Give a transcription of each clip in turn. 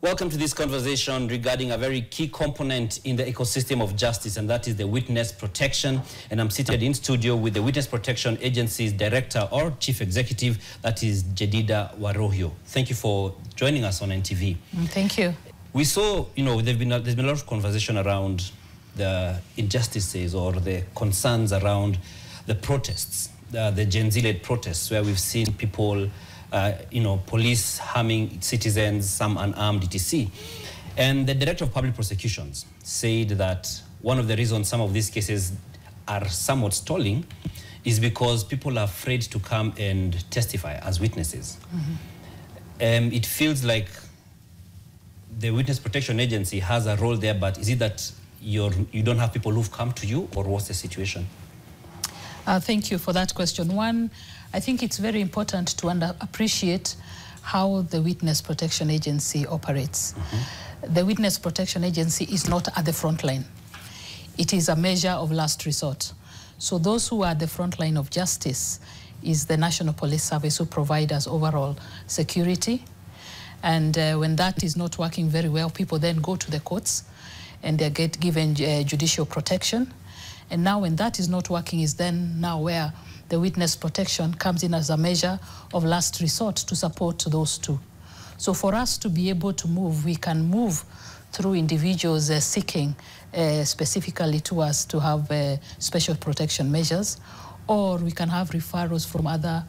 Welcome to this conversation regarding a very key component in the ecosystem of justice, and that is the witness protection. And I'm seated in studio with the Witness Protection Agency's Director or Chief Executive, that is Jedidah Waruhiu. Thank you for joining us on NTV. Thank you. We saw, there's been a lot of conversation around the injustices or the concerns around the protests, the Gen Z-led protests, where we've seen people police harming citizens, some unarmed, etc. And the Director of Public Prosecutions said that one of the reasons some of these cases are somewhat stalling is because people are afraid to come and testify as witnesses. It feels like the Witness Protection Agency has a role there, but is it that you don't have people who've come to you, or what's the situation? Thank you for that question. One, I think it's very important to appreciate how the Witness Protection Agency operates. The Witness Protection Agency is not at the front line. It is a measure of last resort. So those who are at the front line of justice is the National Police Service, who provide us overall security. And when that is not working very well, people then go to the courts and they get given judicial protection. And now when that is not working is then now where the witness protection comes in as a measure of last resort to support those two. So for us to be able to move, we can move through individuals seeking specifically to us to have special protection measures, or we can have referrals from other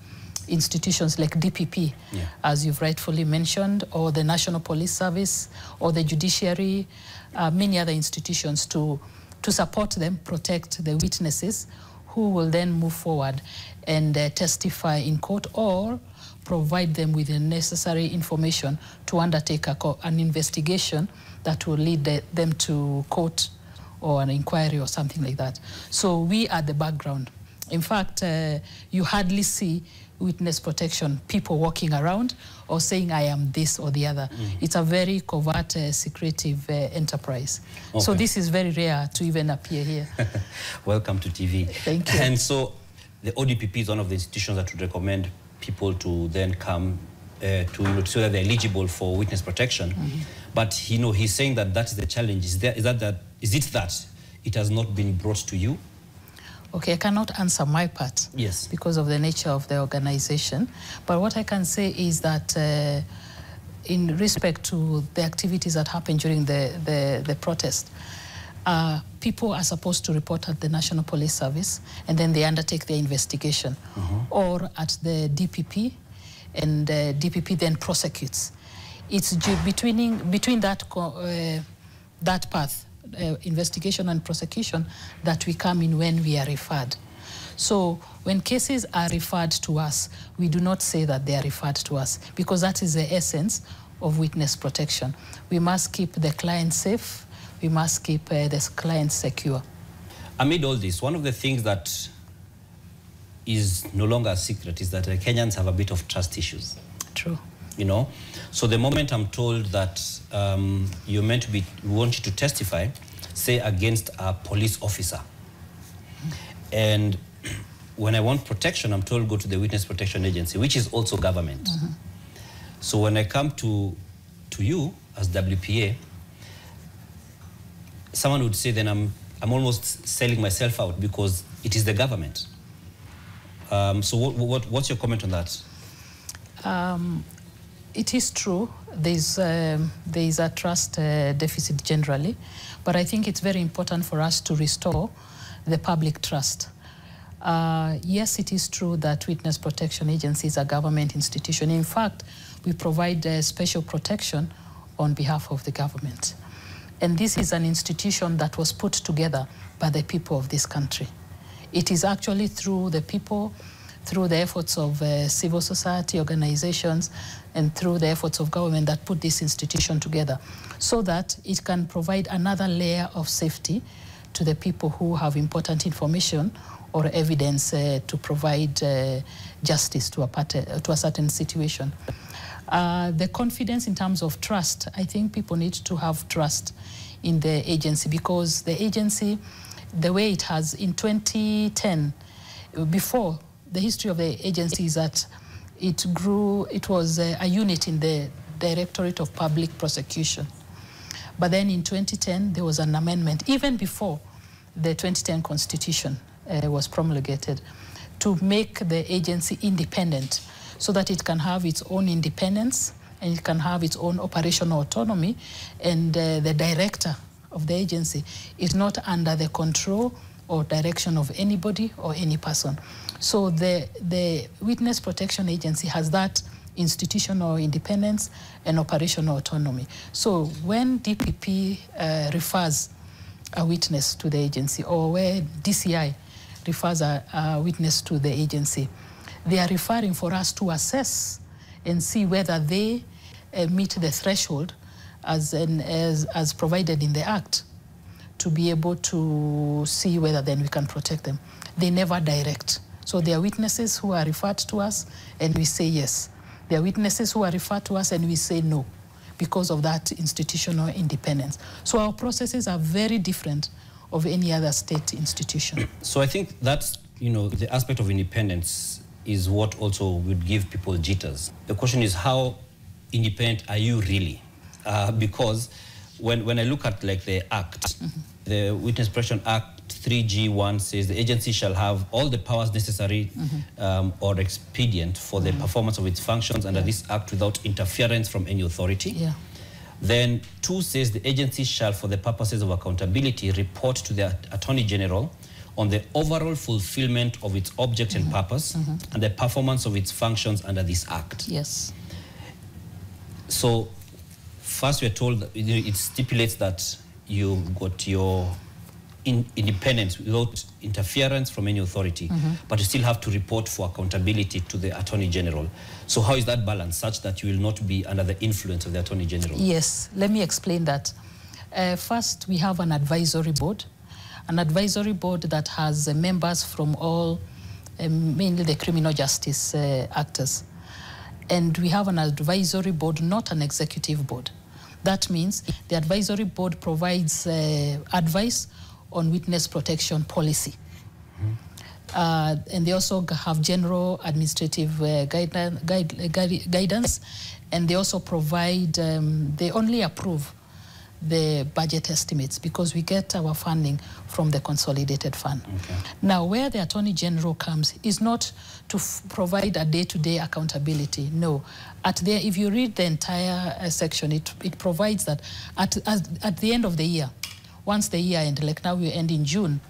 institutions like DPP, as you've rightfully mentioned, or the National Police Service, or the judiciary, many other institutions to support them, protect the witnesses, who will then move forward and testify in court, or provide them with the necessary information to undertake an investigation that will lead them to court or an inquiry or something like that. So we are the background. In fact, you hardly see witness protection people walking around or saying, I am this or the other. It's a very covert, secretive enterprise. Okay. So this is very rare to even appear here. Welcome to TV. Thank you. And so the ODPP is one of the institutions that would recommend people to then come so that they're eligible for witness protection. But he's saying that that is the challenge. Is it that it has not been brought to you? Okay, I cannot answer my part because of the nature of the organization. But what I can say is that in respect to the activities that happen during the protest, people are supposed to report at the National Police Service, and then they undertake their investigation, or at the DPP, and DPP then prosecutes. It's between that path, investigation and prosecution, that we come in when we are referred. So when cases are referred to us, we do not say that they are referred to us, because that is the essence of witness protection. We must keep the client safe. We must keep the client secure. Amid all this, one of the things that is no longer a secret is that Kenyans have a bit of trust issues. True. So the moment I'm told that we want you to testify, say, against a police officer, and when I want protection, I'm told go to the Witness Protection Agency, which is also government. So when I come to you as WPA, someone would say then I'm almost selling myself out because it is the government. So what's your comment on that? It is true, there is a trust deficit generally, but I think it's very important for us to restore the public trust. Yes, it is true that Witness Protection Agency is a government institution. In fact, we provide special protection on behalf of the government. And this is an institution that was put together by the people of this country. It is actually through the people, through the efforts of civil society organizations, and through the efforts of government that put this institution together, so that it can provide another layer of safety to the people who have important information or evidence to provide justice to a certain situation. The confidence in terms of trust, I think people need to have trust in the agency, because the agency, the way it has in 2010, before, the history of the agency is that it grew, it was a unit in the Directorate of Public Prosecution. But then in 2010, there was an amendment, even before the 2010 Constitution was promulgated, to make the agency independent so that it can have its own independence and it can have its own operational autonomy, and the director of the agency is not under the control or direction of anybody or any person. So the Witness Protection Agency has that institutional independence and operational autonomy. So when DPP refers a witness to the agency, or where DCI refers a witness to the agency, they are referring for us to assess and see whether they meet the threshold as provided in the Act, to be able to see whether then we can protect them. They never direct. So there are witnesses who are referred to us and we say yes. There are witnesses who are referred to us and we say no, because of that institutional independence. So our processes are very different of any other state institution. So I think that's, the aspect of independence is what also would give people jitters. The question is, how independent are you really? Because when I look at the Act, the Witness Protection Act 3G1 says the agency shall have all the powers necessary or expedient for the performance of its functions under this Act without interference from any authority. Yeah. Then 2 says the agency shall, for the purposes of accountability, report to the Attorney General on the overall fulfillment of its object and purpose and the performance of its functions under this Act. Yes. So first we're told that it stipulates that you got your independence without interference from any authority, but you still have to report for accountability to the Attorney General. So how is that balanced such that you will not be under the influence of the Attorney General? Yes, let me explain that. First, we have an advisory board that has members from all, mainly the criminal justice actors. And we have an advisory board, not an executive board. That means the advisory board provides advice on witness protection policy. And they also have general administrative guidance, and they also provide, they only approve the budget estimates because we get our funding from the consolidated fund. Okay. Now, where the Attorney General comes is not to provide a day-to-day accountability. No. If you read the entire section, it provides that at the end of the year, once the year ends, like now we end in June,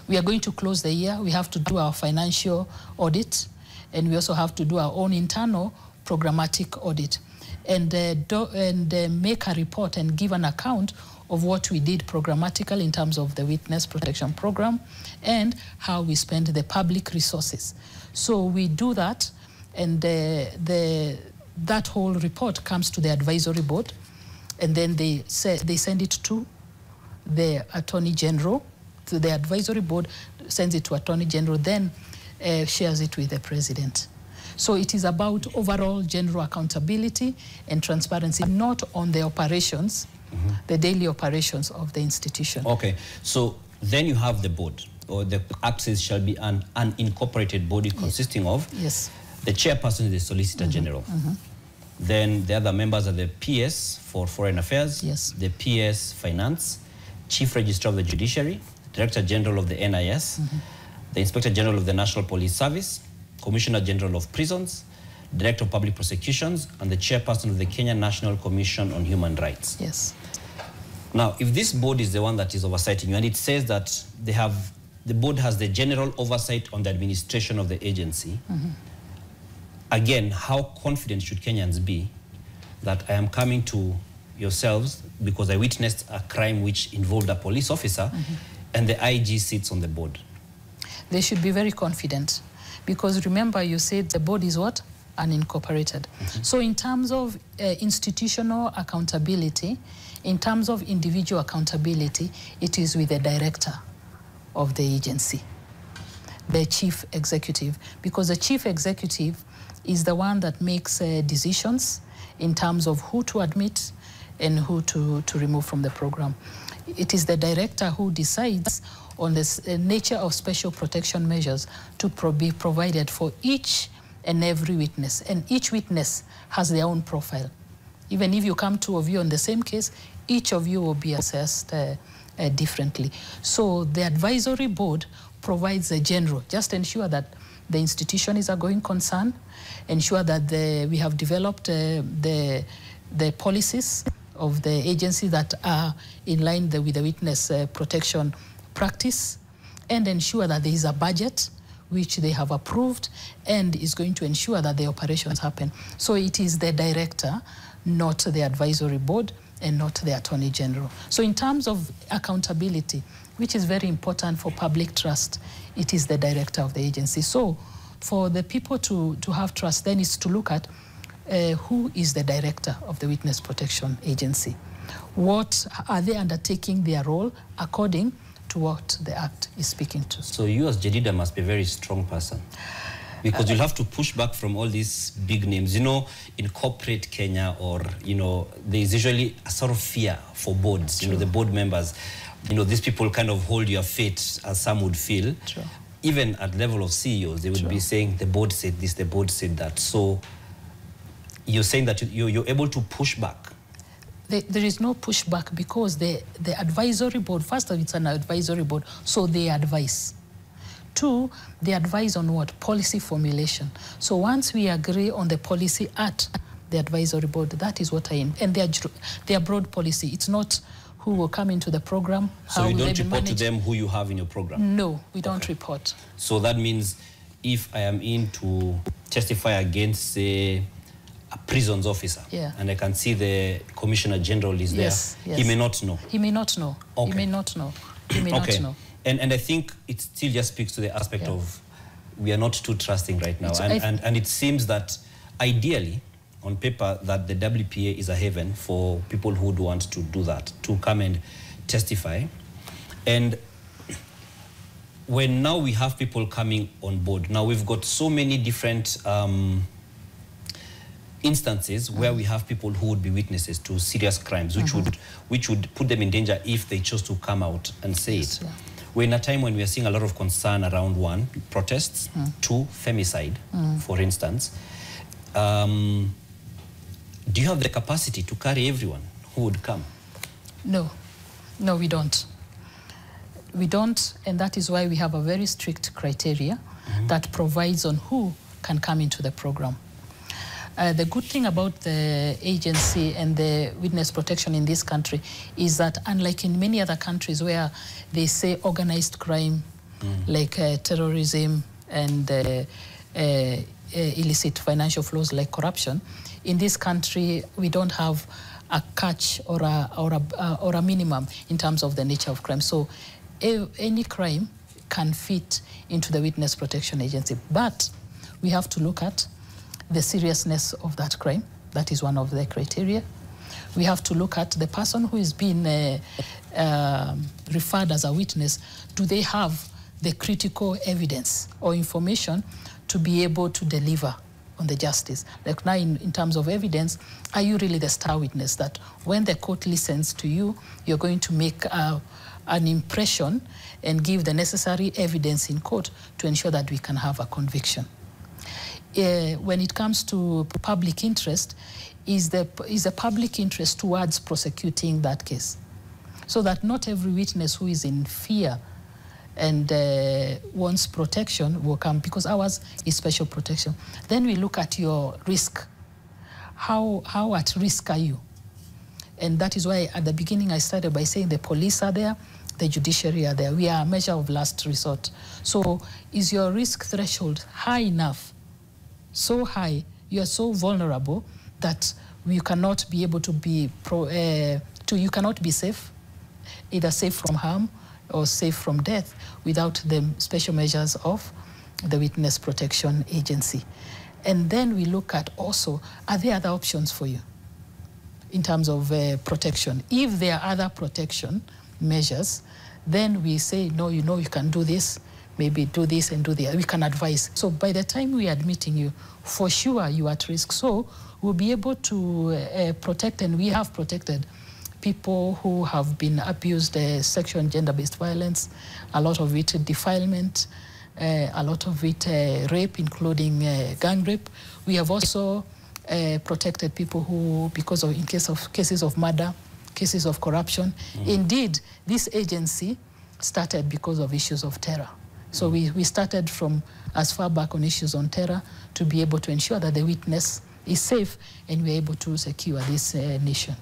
we are going to close the year. We have to do our financial audit, and we also have to do our own internal programmatic audit, and make a report and give an account of what we did programmatically in terms of the witness protection program and how we spend the public resources. So we do that, and that whole report comes to the advisory board, and then they send it to the Attorney General. So the advisory board sends it to Attorney General, then shares it with the President. So it is about overall general accountability and transparency, not on the operations, the daily operations of the institution. Okay, so then you have the board, or the Act says shall be an unincorporated body consisting of the chairperson is the Solicitor General. Then the other members are the PS for Foreign Affairs, the PS Finance, Chief Registrar of the Judiciary, Director General of the NIS, the Inspector General of the National Police Service, Commissioner General of Prisons, Director of Public Prosecutions, and the Chairperson of the Kenya National Commission on Human Rights. Yes. Now, if this board is the one that is oversighting you, and it says that the board has the general oversight on the administration of the agency, again, how confident should Kenyans be that I am coming to yourselves because I witnessed a crime which involved a police officer and the IG sits on the board? They should be very confident, because remember you said the board is what? Unincorporated. So in terms of institutional accountability, in terms of individual accountability, it is with the director of the agency, the chief executive, because the chief executive is the one that makes decisions in terms of who to admit and who to remove from the program. It is the director who decides on the nature of special protection measures to be provided for each and every witness. And each witness has their own profile. Even if you come two of you on the same case, each of you will be assessed differently. So the advisory board provides a general, just ensure that the institution is a going concern, ensure that we have developed the policies of the agency that are in line with the witness protection practice, and ensure that there is a budget which they have approved and is going to ensure that the operations happen. So it is the director, not the advisory board, and not the Attorney General. So in terms of accountability, which is very important for public trust, it is the director of the agency. So for the people to have trust, then is to look at who is the director of the Witness Protection Agency. What are they undertaking their role according to what the Act is speaking to? So you as Jedidah must be a very strong person, because you'll have to push back from all these big names. You know, in corporate Kenya, or, you know, there is usually a sort of fear for boards. True. You know, the board members, you know, these people kind of hold your fate, as some would feel. True. Even at level of CEOs, they would True. be saying, the board said this, the board said that. So you're saying that you're able to push back? There is no pushback, because the advisory board, first of all, it's an advisory board, so they advise. Two, they advise on what? Policy formulation. So once we agree on the policy at the advisory board, that is what and they are broad policy. It's not who will come into the program. So you don't report to them who you have in your program? No, we don't report. So that means if I am in to testify against, say, a prisons officer, yeah, and I can see the Commissioner General is yes, there, yes, he may not know? He may not know. Okay. He may not know. He may okay. not know. And I think it still just speaks to the aspect yeah. of we are not too trusting right now. And it seems that ideally, on paper, that the WPA is a haven for people who would want to do that, to come and testify. And when now we have people coming on board, now we've got so many different instances where we have people who would be witnesses to serious crimes, which would put them in danger if they chose to come out and say it. Yeah. We're in a time when we are seeing a lot of concern around, one, protests, two, femicide, for instance. Do you have the capacity to carry everyone who would come? No. No, we don't. We don't, and that is why we have a very strict criteria that provides on who can come into the program. The good thing about the agency and the witness protection in this country is that, unlike in many other countries where they say organized crime, like terrorism and illicit financial flows like corruption, in this country we don't have a catch or a minimum in terms of the nature of crime. So any crime can fit into the Witness Protection Agency, but we have to look at the seriousness of that crime. That is one of the criteria. We have to look at the person who is being referred as a witness. Do they have the critical evidence or information to be able to deliver on the justice? Like now, in terms of evidence, are you really the star witness that when the court listens to you, you're going to make an impression and give the necessary evidence in court to ensure that we can have a conviction? When it comes to public interest, is the public interest towards prosecuting that case, so that not every witness who is in fear and wants protection will come, because ours is special protection. Then we look at your risk. How at risk are you? And that is why at the beginning I started by saying the police are there, the judiciary are there. We are a measure of last resort. So is your risk threshold high enough? So high, you are so vulnerable that you cannot be able to be you cannot be safe, either safe from harm or safe from death, without the special measures of the Witness Protection Agency. And then we look at also, are there other options for you in terms of protection? If there are other protection measures, then we say, no, you know, you can do this, maybe do this and do that. We can advise. So by the time we are admitting you, for sure you are at risk. So we'll be able to protect, and we have protected people who have been abused, sexual and gender-based violence, a lot of it defilement, a lot of it rape, including gang rape. We have also protected people who, because of, in case of cases of murder, cases of corruption. Indeed, this agency started because of issues of terror. So we started from as far back on issues on terror to be able to ensure that the witness is safe and we're able to secure this nation.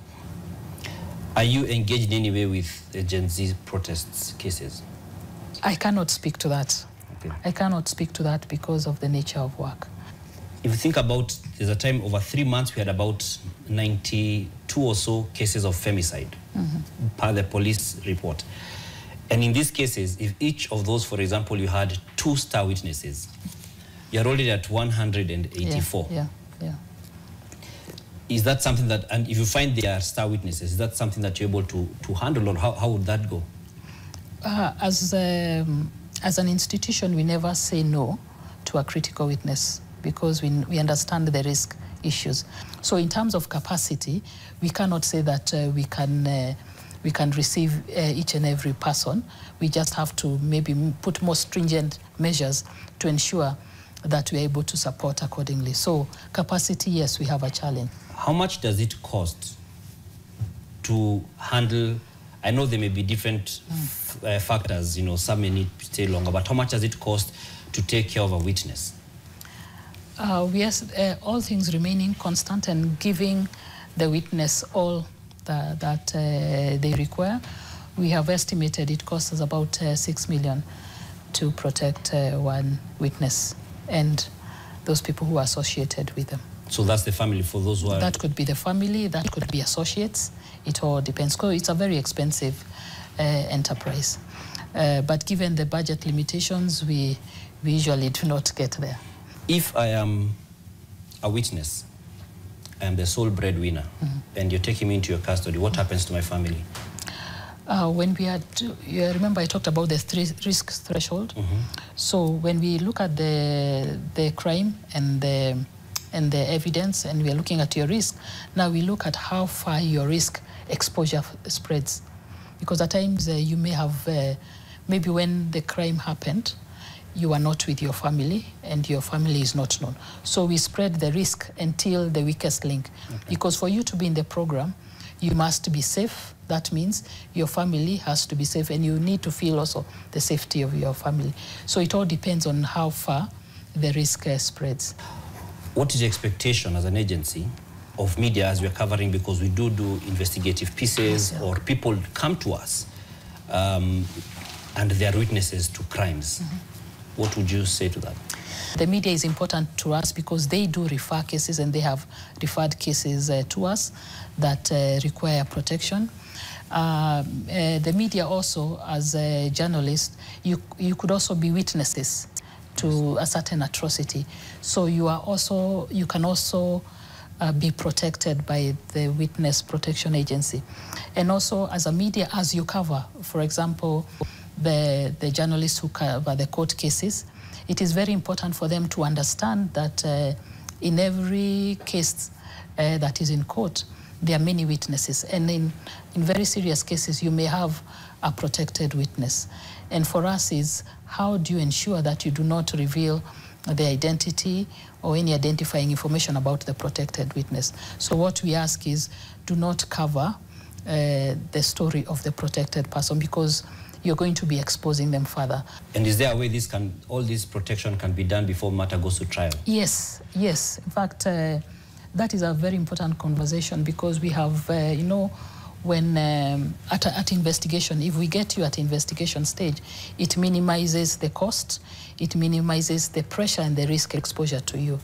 Are you engaged in any way with the Gen Z protests cases? I cannot speak to that. Okay. I cannot speak to that because of the nature of work. If you think about, there's a time over 3 months we had about 92 or so cases of femicide per the police report. And in these cases, if each of those, for example, you had 2 star witnesses, you're already at 184. Yeah. Is that something that, and if you find there are star witnesses, is that something that you're able to handle, or how would that go? As an institution, we never say no to a critical witness because we understand the risk issues. So in terms of capacity, we cannot say that we can receive each and every person. We just have to maybe put more stringent measures to ensure that we're able to support accordingly. So capacity, yes, we have a challenge. How much does it cost to handle? I know there may be different factors, you know, some may need to stay longer, but how much does it cost to take care of a witness? All things remaining constant and giving the witness all that they require, we have estimated it costs us about 6 million to protect one witness and those people who are associated with them. So that's the family for those who are... That could be the family, that could be associates. It all depends. It's a very expensive enterprise. But given the budget limitations, we usually do not get there. If I am a witness, I am the sole breadwinner, and you're taking me into your custody, what happens to my family? When we had, you remember I talked about the risk threshold. So when we look at the crime and the evidence, and we are looking at your risk, now we look at how far your risk exposure spreads. Because at times you may have, maybe when the crime happened, you are not with your family and your family is not known. So we spread the risk until the weakest link. Because for you to be in the program, you must be safe. That means your family has to be safe and you need to feel also the safety of your family. So it all depends on how far the risk spreads. What is your expectation as an agency of media as we're covering, because we do investigative pieces, or people come to us and they are witnesses to crimes? What would you say to that? The media is important to us because they do refer cases, and they have referred cases to us that require protection. The media also, as a journalist, you could also be witnesses to a certain atrocity. So you can also be protected by the Witness Protection Agency. And also as a media, as you cover, for example, the journalists who cover the court cases, it is very important for them to understand that in every case that is in court, there are many witnesses. And in very serious cases, you may have a protected witness. And for us is, how do you ensure that you do not reveal the identity or any identifying information about the protected witness? So what we ask is, do not cover the story of the protected person, because you're going to be exposing them further. And is there a way all this protection can be done before matter goes to trial? Yes. In fact, that is a very important conversation, because we have, you know, when at investigation, if we get you at investigation stage, it minimizes the cost, it minimizes the pressure and the risk exposure to you.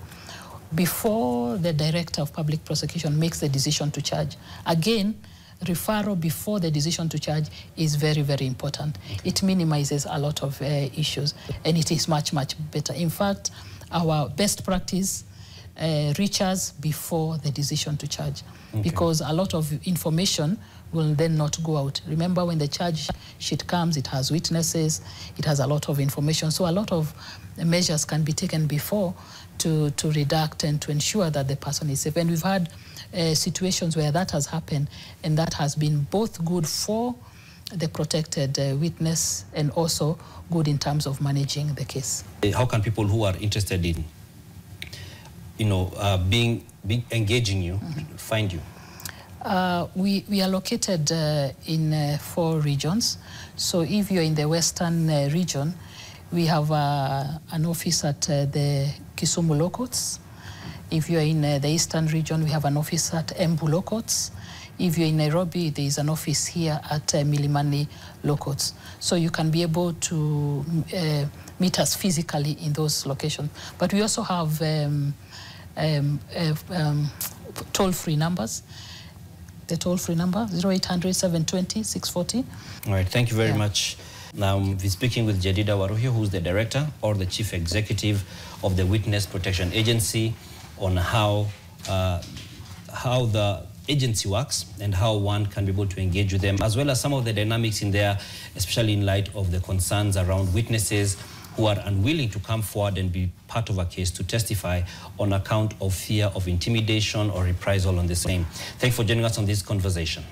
Before the Director of Public Prosecution makes the decision to charge, again, referral before the decision to charge is very, very important. It minimizes a lot of issues, and it is much, much better. In fact, our best practice reaches before the decision to charge, because a lot of information will then not go out. Remember, when the charge sheet comes, it has witnesses, it has a lot of information, so a lot of measures can be taken before to redact and to ensure that the person is safe. And we've had situations where that has happened, and that has been both good for the protected witness and also good in terms of managing the case. How can people who are interested in engaging you, find you? We are located in 4 regions. So if you're in the western region, we have an office at the Kisumu Law Courts. If you're in the eastern region, we have an office at Embu Law Courts. If you're in Nairobi, there is an office here at Milimani Law Courts. So you can be able to meet us physically in those locations. But we also have toll-free numbers. The toll-free number, 0800 720 640. All right, thank you very much. Now, we're speaking with Jedidah Waruhiu, who's the director or the chief executive of the Witness Protection Agency, on how the agency works and how one can be able to engage with them, as well as some of the dynamics in there, especially in light of the concerns around witnesses who are unwilling to come forward and be part of a case to testify on account of fear of intimidation or reprisal on the same. Thank you for joining us on this conversation.